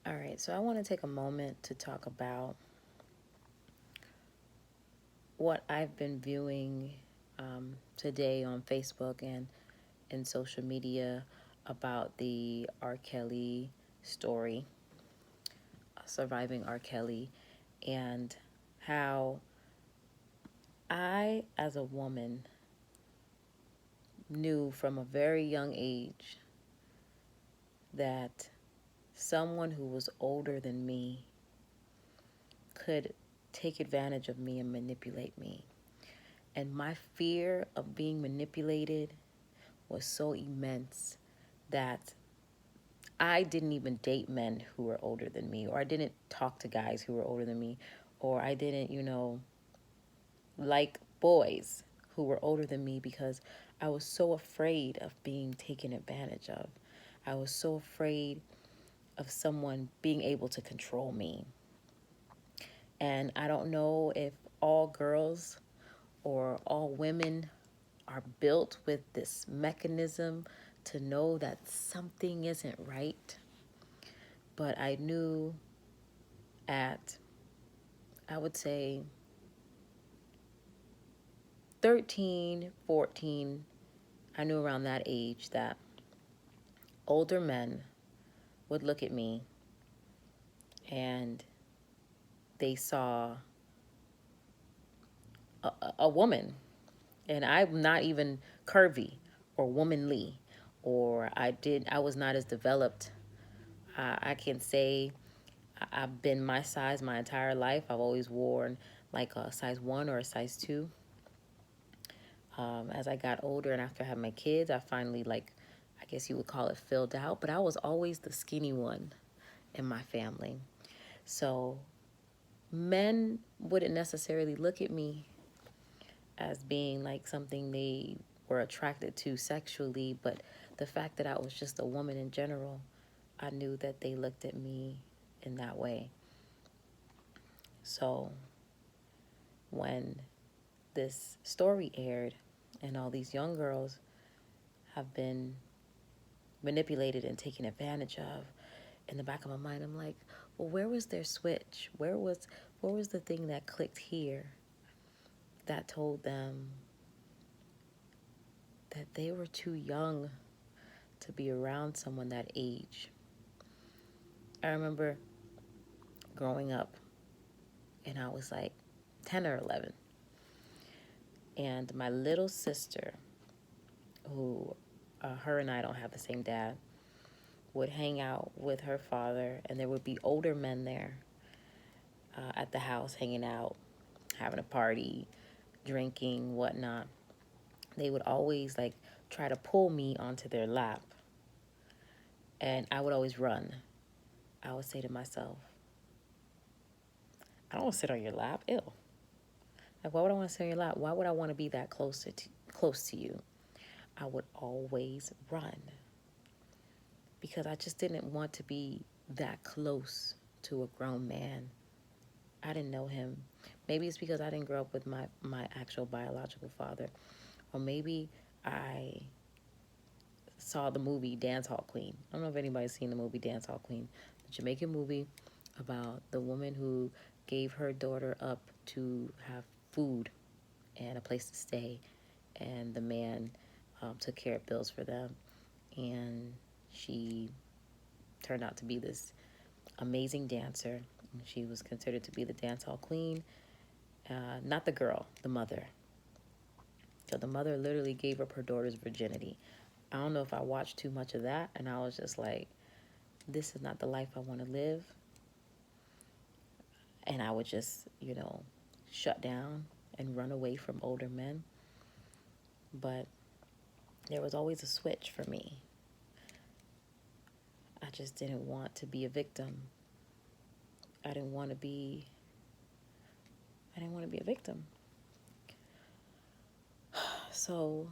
All right, so I want to take a moment to talk about what I've been viewing today on Facebook and in social media about the R. Kelly story, surviving R. Kelly, and how I, as a woman, knew from a very young age that someone who was older than me could take advantage of me and manipulate me. And my fear of being manipulated was so immense that I didn't even date men who were older than me, or I didn't talk to guys who were older than me, or I didn't, like boys who were older than me because I was so afraid of being taken advantage of. I was so afraid of someone being able to control me. And I don't know if all girls or all women are built with this mechanism to know that something isn't right. But I knew at, I would say, 13, 14, I knew around that age that older men would look at me and they saw a woman. And I'm not even curvy or womanly, or I was not as developed. I can say I've been my size my entire life. I've always worn like a size 1 or a size 2. As I got older and after I had my kids, I finally, like, I guess you would call it, filled out. But I was always the skinny one in my family. So men wouldn't necessarily look at me as being like something they were attracted to sexually, but the fact that I was just a woman in general, I knew that they looked at me in that way. So when this story aired and all these young girls have been manipulated and taken advantage of, in the back of my mind I'm like, well, where was their switch? Where was the thing that clicked here that told them that they were too young to be around someone that age? I remember growing up and I was like 10 or 11, and my little sister, who her and I don't have the same dad, would hang out with her father, and there would be older men there at the house hanging out, having a party, drinking, whatnot. They would always like try to pull me onto their lap, and I would always run. I would say to myself, I don't want to sit on your lap. Ew. Like, why would I want to sit on your lap? Why would I want to be that close to you? I would always run because I just didn't want to be that close to a grown man. I didn't know him. Maybe it's because I didn't grow up with my actual biological father. Or maybe I saw the movie Dance Hall Queen. I don't know if anybody's seen the movie Dance Hall Queen, the Jamaican movie about the woman who gave her daughter up to have food and a place to stay, and the man took care of bills for them, and she turned out to be this amazing dancer. She was considered to be the dance hall queen. Not the girl, the mother. So the mother literally gave up her daughter's virginity. I don't know if I watched too much of that, and I was just like, this is not the life I want to live. And I would just, shut down and run away from older men. But there was always a switch for me. I just didn't want to be a victim. I didn't want to be a victim. So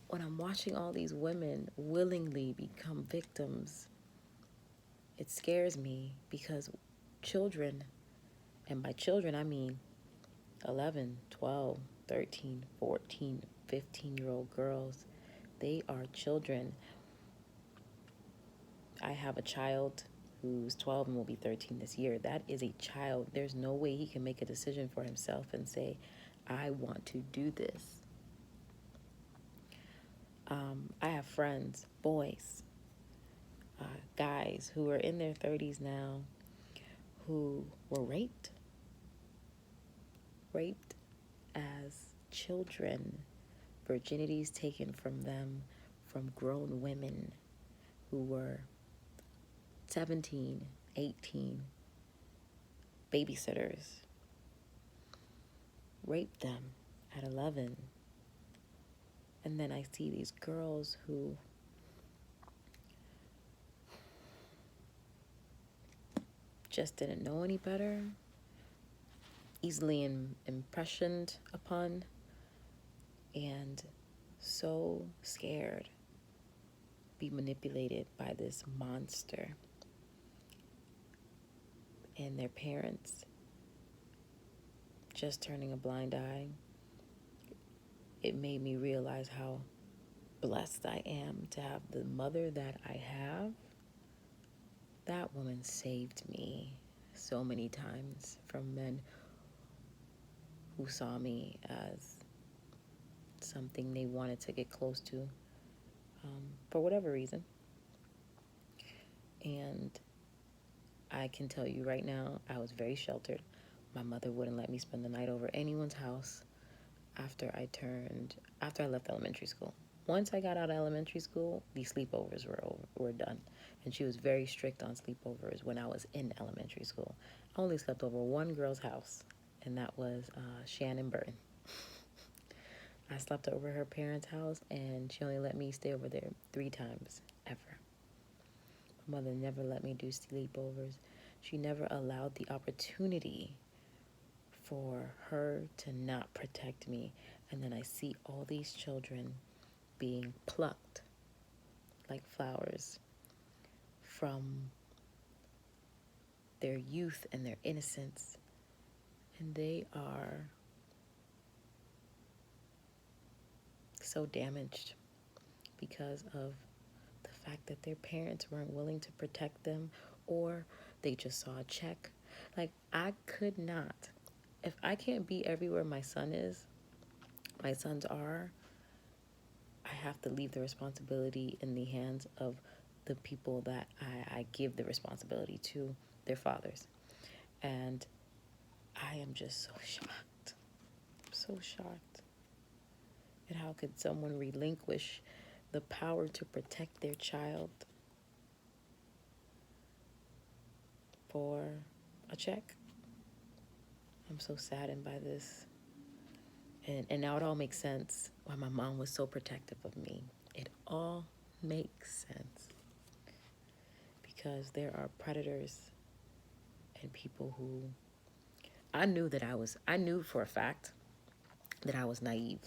when I'm watching all these women willingly become victims, it scares me because children, and by children I mean 11, 12, 13, 14, 15-year-old girls, they are children. I have a child who's 12 and will be 13 this year. That is a child. There's no way he can make a decision for himself and say, I want to do this. I have friends, boys, guys who are in their 30s now who were raped as children, virginities taken from them from grown women who were 17, 18, babysitters, raped them at 11. And then I see these girls who just didn't know any better, easily impressioned upon, and so scared, be manipulated by this monster. And their parents just turning a blind eye. It made me realize how blessed I am to have the mother that I have. That woman saved me so many times from men who saw me as something they wanted to get close to for whatever reason. And I can tell you right now, I was very sheltered. My mother wouldn't let me spend the night over anyone's house after I left elementary school. Once I got out of elementary school, the sleepovers were done. And she was very strict on sleepovers when I was in elementary school. I only slept over one girl's house, and that was Shannon Burton. I slept over her parents' house, and she only let me stay over there 3 times, ever. My mother never let me do sleepovers. She never allowed the opportunity for her to not protect me. And then I see all these children being plucked like flowers from their youth and their innocence. And they are so damaged because of the fact that their parents weren't willing to protect them, or they just saw a check. Like, I could not, if I can't be everywhere my sons are, I have to leave the responsibility in the hands of the people that I give the responsibility to, their fathers. And I am just so shocked at how could someone relinquish the power to protect their child for a check. I'm so saddened by this. And now it all makes sense why my mom was so protective of me. It all makes sense. Because there are predators and people who I knew for a fact that I was naive.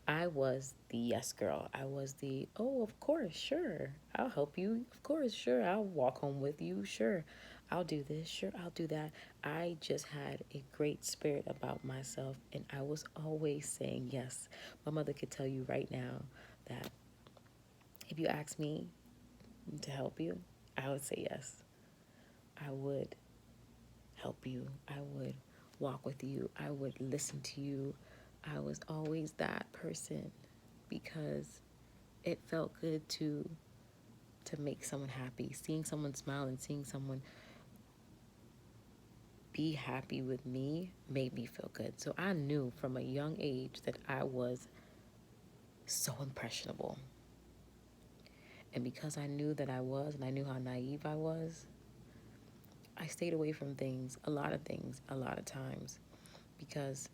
I was the yes girl. I was the, oh, of course, sure. I'll help you. Of course, sure. I'll walk home with you. Sure. I'll do this. Sure. I'll do that. I just had a great spirit about myself, and I was always saying yes. My mother could tell you right now that if you ask me to help you, I would say yes. I would help you. I would walk with you. I would listen to you. I was always that person because it felt good to make someone happy. Seeing someone smile and seeing someone be happy with me made me feel good. So I knew from a young age that I was so impressionable. And because I knew that I was, and I knew how naive I was, I stayed away from things, a lot of times, because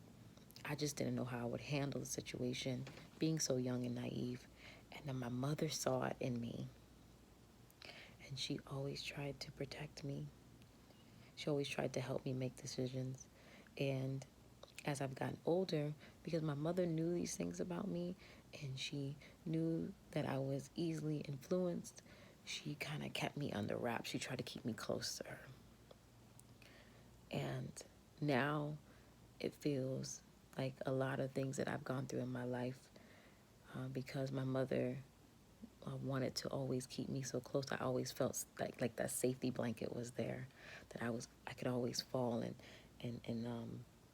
I just didn't know how I would handle the situation, being so young and naive. And then my mother saw it in me. And she always tried to protect me. She always tried to help me make decisions. And as I've gotten older, because my mother knew these things about me, and she knew that I was easily influenced, she kind of kept me under wraps. She tried to keep me close to her. And now it feels like a lot of things that I've gone through in my life because my mother wanted to always keep me so close. I always felt like that safety blanket was there, that I could always fall and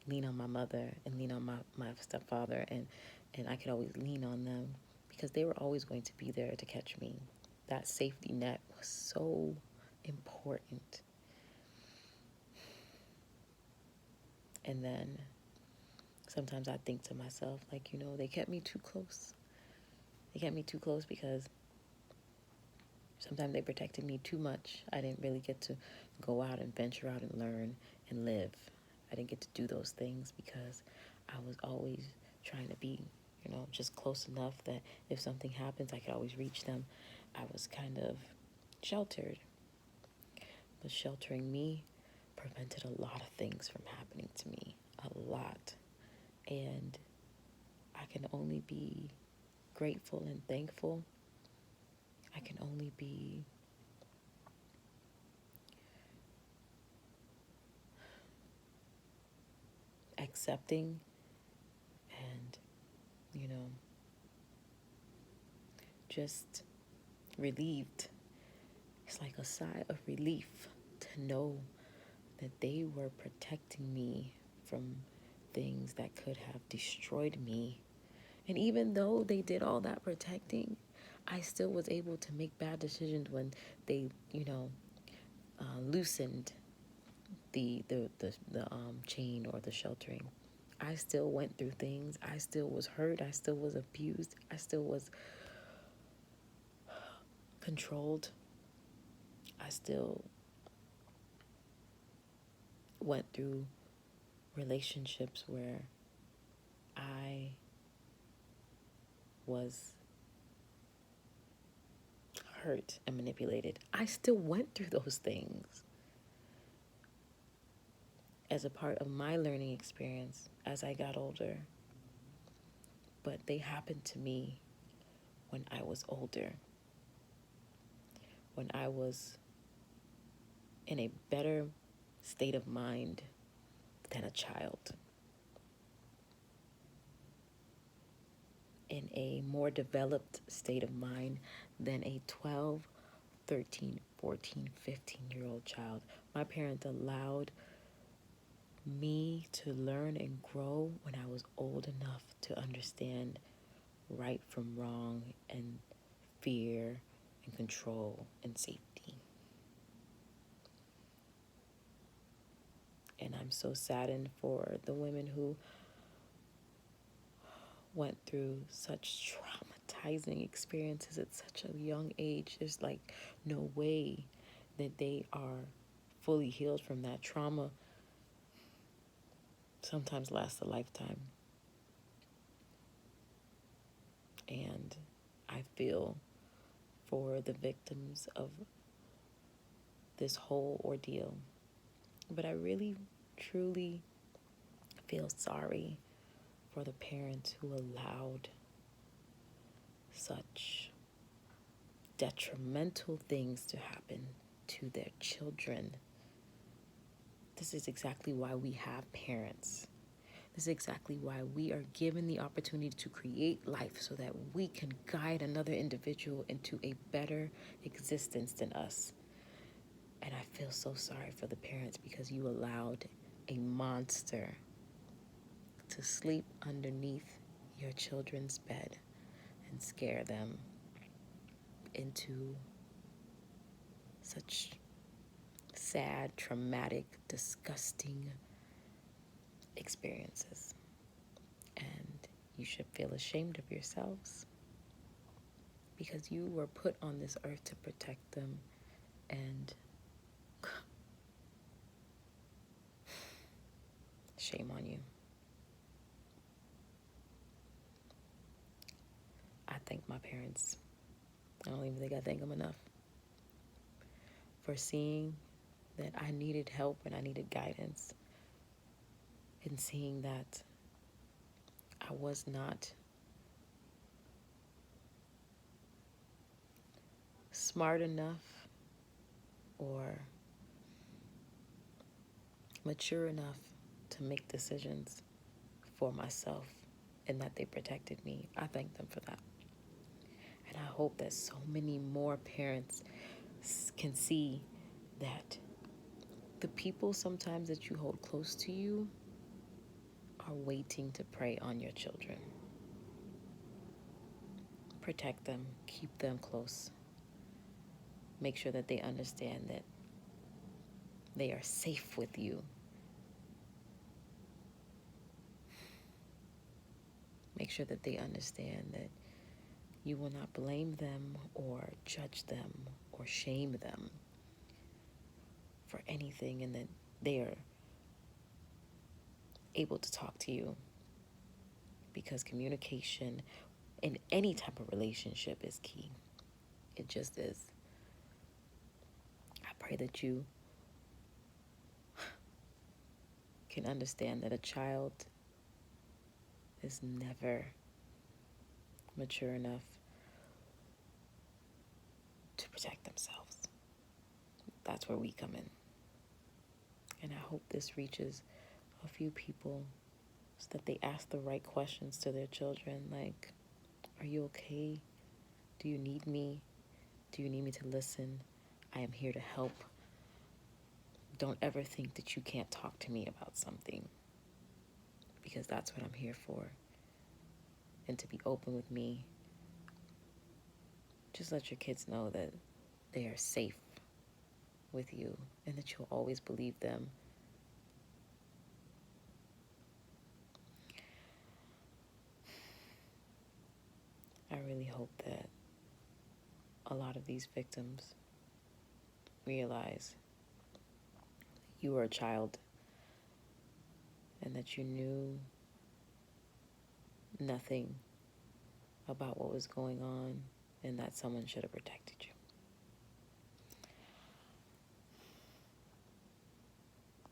lean on my mother and lean on my stepfather, and I could always lean on them because they were always going to be there to catch me. That safety net was so important. And then sometimes I think to myself, like, they kept me too close. They kept me too close because sometimes they protected me too much. I didn't really get to go out and venture out and learn and live. I didn't get to do those things because I was always trying to be, just close enough that if something happens, I could always reach them. I was kind of sheltered. But sheltering me prevented a lot of things from happening to me. A lot. And I can only be grateful and thankful. I can only be accepting and, just relieved. It's like a sigh of relief to know that they were protecting me from things that could have destroyed me. And even though they did all that protecting, I still was able to make bad decisions when they, loosened the chain or the sheltering. I still went through things. I still was hurt. I still was abused. I still was controlled. I still went through relationships where I was hurt and manipulated. I still went through those things as a part of my learning experience as I got older. But they happened to me when I was older, when I was in a better state of mind than a child, in a more developed state of mind than a 12, 13, 14, 15-year-old child. My parents allowed me to learn and grow when I was old enough to understand right from wrong and fear and control and safety. And I'm so saddened for the women who went through such traumatizing experiences at such a young age. There's like no way that they are fully healed from that trauma. Sometimes lasts a lifetime. And I feel for the victims of this whole ordeal. But I really, truly feel sorry for the parents who allowed such detrimental things to happen to their children. This is exactly why we have parents. This is exactly why we are given the opportunity to create life so that we can guide another individual into a better existence than us. And I feel so sorry for the parents because you allowed a monster to sleep underneath your children's bed and scare them into such sad, traumatic, disgusting experiences. And you should feel ashamed of yourselves because you were put on this earth to protect them, and shame on you. I thank my parents. I don't even think I thank them enough for seeing that I needed help and I needed guidance, and seeing that I was not smart enough or mature enough to make decisions for myself, and that they protected me. I thank them for that. And And I hope that so many more parents can see that the people sometimes that you hold close to you are waiting to prey on your children. Protect them, keep them close. Make sure that they understand that they are safe with you. Make sure that they understand that you will not blame them or judge them or shame them for anything, and that they are able to talk to you, because communication in any type of relationship is key. It just is. I pray that you can understand that a child is never mature enough to protect themselves. That's where we come in. And I hope this reaches a few people so that they ask the right questions to their children, like, are you okay? Do you need me? Do you need me to listen? I am here to help. Don't ever think that you can't talk to me about something, because that's what I'm here for. And to be open with me. Just let your kids know that they are safe with you and that you'll always believe them. I really hope that a lot of these victims realize you were a child and that you knew nothing about what was going on, and that someone should have protected you.